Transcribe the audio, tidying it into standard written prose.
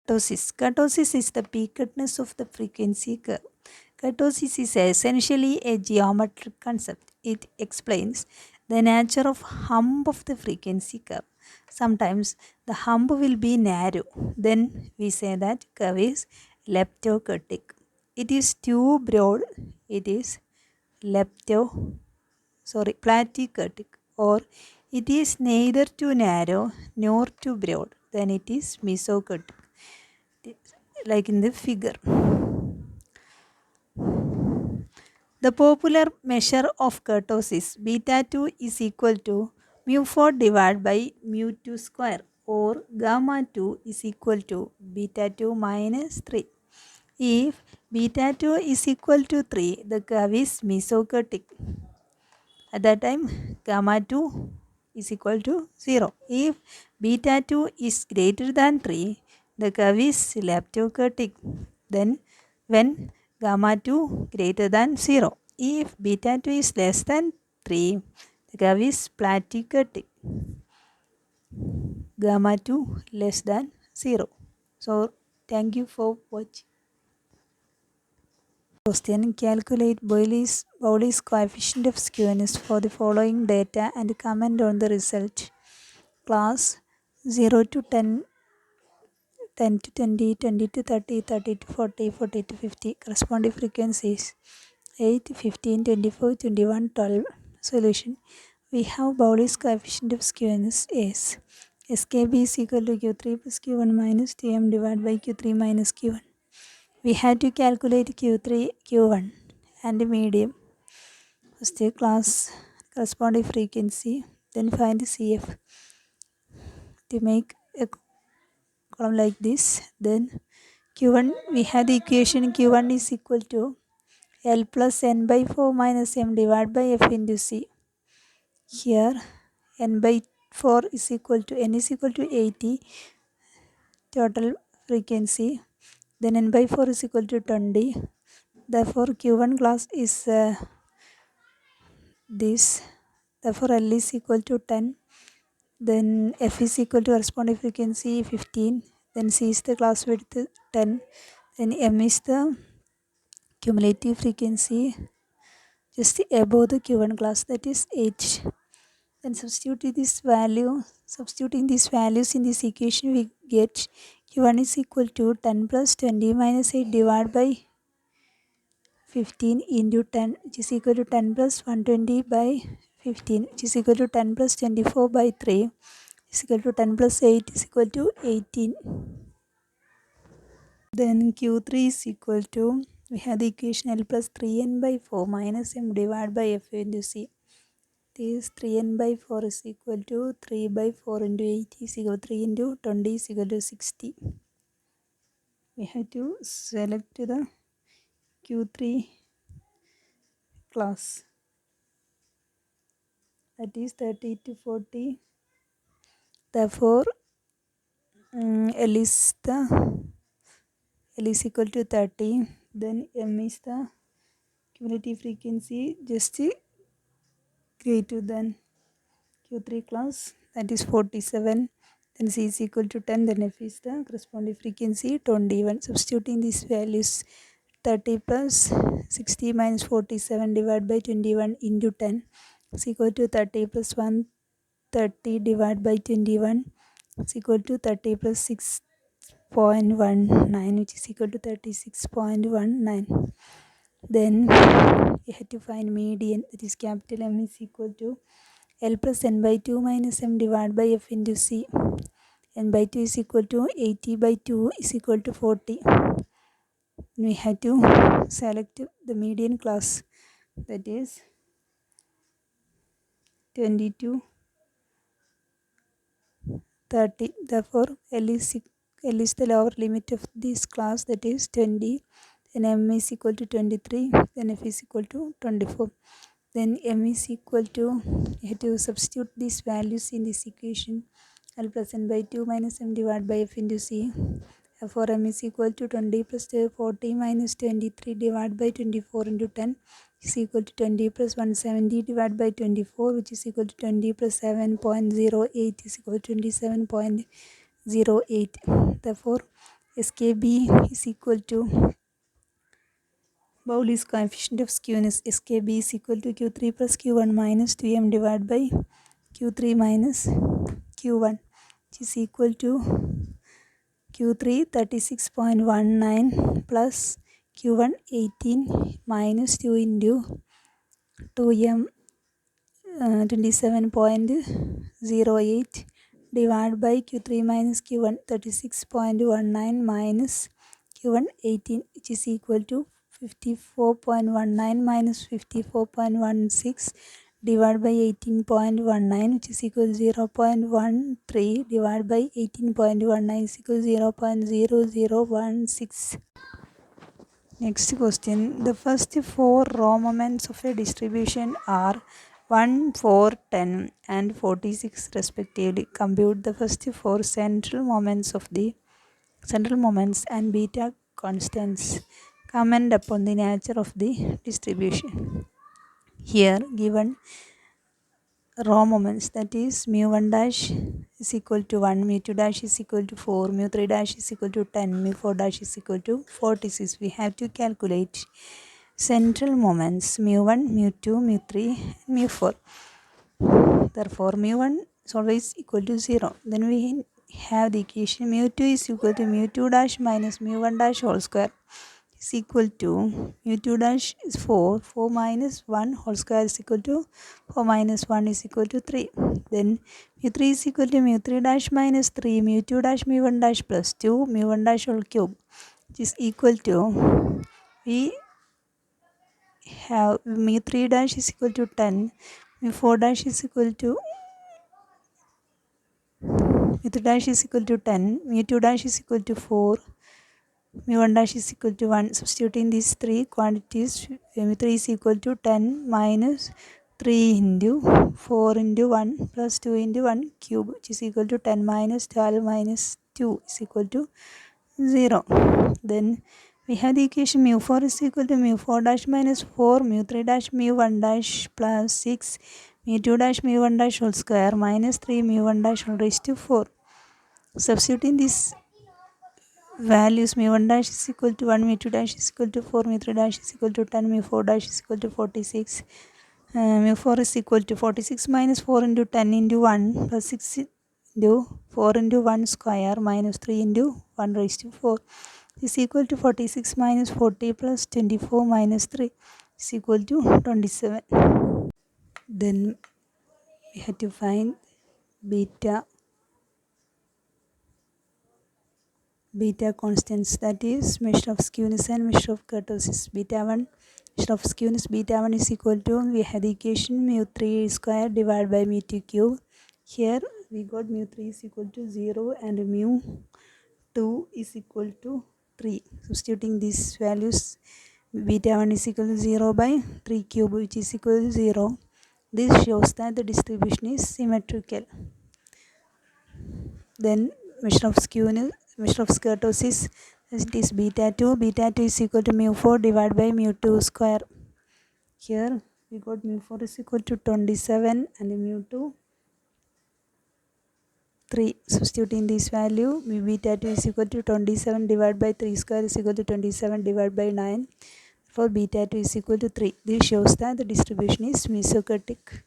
Kurtosis. Kurtosis is the peakedness of the frequency curve. Kurtosis is essentially a geometric concept. It explains the nature of hump of the frequency curve. Sometimes the hump will be narrow. Then we say that curve is leptokurtic. It is too broad. It is platykurtic. Or it is neither too narrow nor too broad. Then it is mesokurtic, like in the figure. The popular measure of kurtosis beta 2 is equal to mu 4 divided by mu 2 square, or gamma 2 is equal to beta 2 minus 3. If beta 2 is equal to 3, the curve is mesokurtic. At that time, gamma 2 is equal to 0. If beta 2 is greater than 3, the curve is leptokurtic. Then when gamma 2 greater than 0. If beta 2 is less than 3, the curve is platykurtic. Gamma 2 less than 0. So thank you for watching. Question: calculate Bowley's coefficient of skewness for the following data and comment on the result. Class 0 to 10, 10 to 20, 20 to 30, 30 to 40, 40 to 50. Corresponding frequencies 8, 15, 24, 21, 12. Solution: we have Bowley's coefficient of skewness is SKB is equal to Q3 plus Q1 minus Tm divided by Q3 minus Q1. We had to calculate Q3, Q1 and medium. First class corresponding frequency, then find CF. To make a column like this, then Q1, we had the equation Q1 is equal to L plus N by 4 minus M divided by F into C. Here N by 4 is equal to N is equal to 80 total frequency, then N by 4 is equal to 20. Therefore Q1 class is this. Therefore L is equal to 10. Then F is equal to corresponding frequency 15. Then C is the class width 10. Then M is the cumulative frequency just above the Q1 class, that is 8. Then substituting these values in this equation, we get Q1 is equal to 10 plus 20 minus 8 divided by 15 into 10, which is equal to 10 plus 120 by 15, which is equal to 10 plus 24 by 3, is equal to 10 plus 8 is equal to 18. Then Q3 is equal to, we have the equation L plus 3n by 4 minus M divided by F into C. This 3n by 4 is equal to 3 by 4 into 8 is equal to 3 into 20 is equal to 60. We have to select the Q3 class, that is 30 to 40. Therefore L is equal to 30. Then M is the cumulative frequency just greater than Q3 class, that is 47. Then C is equal to 10. Then F is the corresponding frequency 21. Substituting these values, 30 plus 60 minus 47 divided by 21 into 10 is equal to 30 plus 130 divided by 21 is equal to 30 plus 6.19, which is equal to 36.19. Then we have to find median, that is capital M is equal to L plus N by 2 minus M divided by F into C. N by 2 is equal to 80 by 2 is equal to 40. We have to select the median class, that is 22, 30. Therefore L is the lower limit of this class, that is 20. Then M is equal to 23. Then F is equal to 24. Then M is equal to, you have to substitute these values in this equation. L plus N by 2 minus M divided by F into C. Therefore M is equal to 20 plus 40 minus 23 divided by 24 into 10 is equal to 20 plus 170 divided by 24, which is equal to 20 plus 7.08 is equal to 27.08. Therefore SKB is equal to Bowley's coefficient of skewness. SKB is equal to Q3 plus Q1 minus 2m divided by Q3 minus Q1, which is equal to Q3 36.19 plus Q1 18 minus 2 into 2m 27.08 divided by Q3 minus Q1 36.19 minus Q1 18, which is equal to 54.19 minus 54.16 divided by 18.19, which is equal to 0.13 divided by 18.19 is equal to 0.0016. Next question. The first four row moments of a distribution are 1, 4, 10 and 46 respectively. Compute the first four central moments and beta constants. Comment upon the nature of the distribution. Here given row moments, that is mu1 dash is equal to 1, mu2 dash is equal to 4, mu3 dash is equal to 10, mu4 dash is equal to 46. We have to calculate central moments mu1, mu2, mu3 and mu4. Therefore mu1 is always equal to 0. Then we have the equation mu2 is equal to mu2 dash minus mu1 dash whole square is equal to mu2 dash is 4, 4 minus 1 whole square is equal to 4 minus 1 is equal to 3. Then mu3 is equal to mu3 dash minus 3, mu2 dash mu1 dash plus 2, mu1 dash whole cube, which is equal to, we have mu3 dash is equal to 10, mu4 dash is equal to mu3 dash is equal to 10, mu2 dash is equal to 4, mu1 dash is equal to 1. Substituting these three quantities, mu3 is equal to 10 minus 3 into 4 into 1 plus 2 into 1 cube, which is equal to 10 minus 12 minus 2 is equal to 0. Then we have the equation mu4 is equal to mu4 dash minus 4, mu3 dash mu1 dash plus 6, mu2 dash mu1 dash whole square minus 3 mu1 dash whole raised to 4. Substituting these values, mu1 dash is equal to 1, mu2 dash is equal to 4, mu3 dash is equal to 10, mu4 dash is equal to 46. Mu4 is equal to 46 minus 4 into 10 into 1 plus 6 into 4 into 1 square minus 3 into 1 raised to 4 is equal to 46 minus 40 plus 24 minus 3 is equal to 27. Then we have to find beta constants, that is measure of skewness and measure of kurtosis. Beta1, measure of skewness beta1 is equal to, we have the equation mu3 square divided by mu2 cube. Here we got mu3 is equal to 0 and mu2 is equal to 3. Substituting these values, beta1 is equal to 0 by 3 cube, which is equal to 0. This shows that the distribution is symmetrical. Then measure of skewness, measure of kurtosis, it is beta2. Beta2 is equal to mu4 divided by mu2 square. Here we got mu4 is equal to 27 and mu2 3. Substituting this value, beta2 is equal to 27 divided by 3 square is equal to 27 divided by 9. For beta2 is equal to 3. This shows that the distribution is mesokurtic.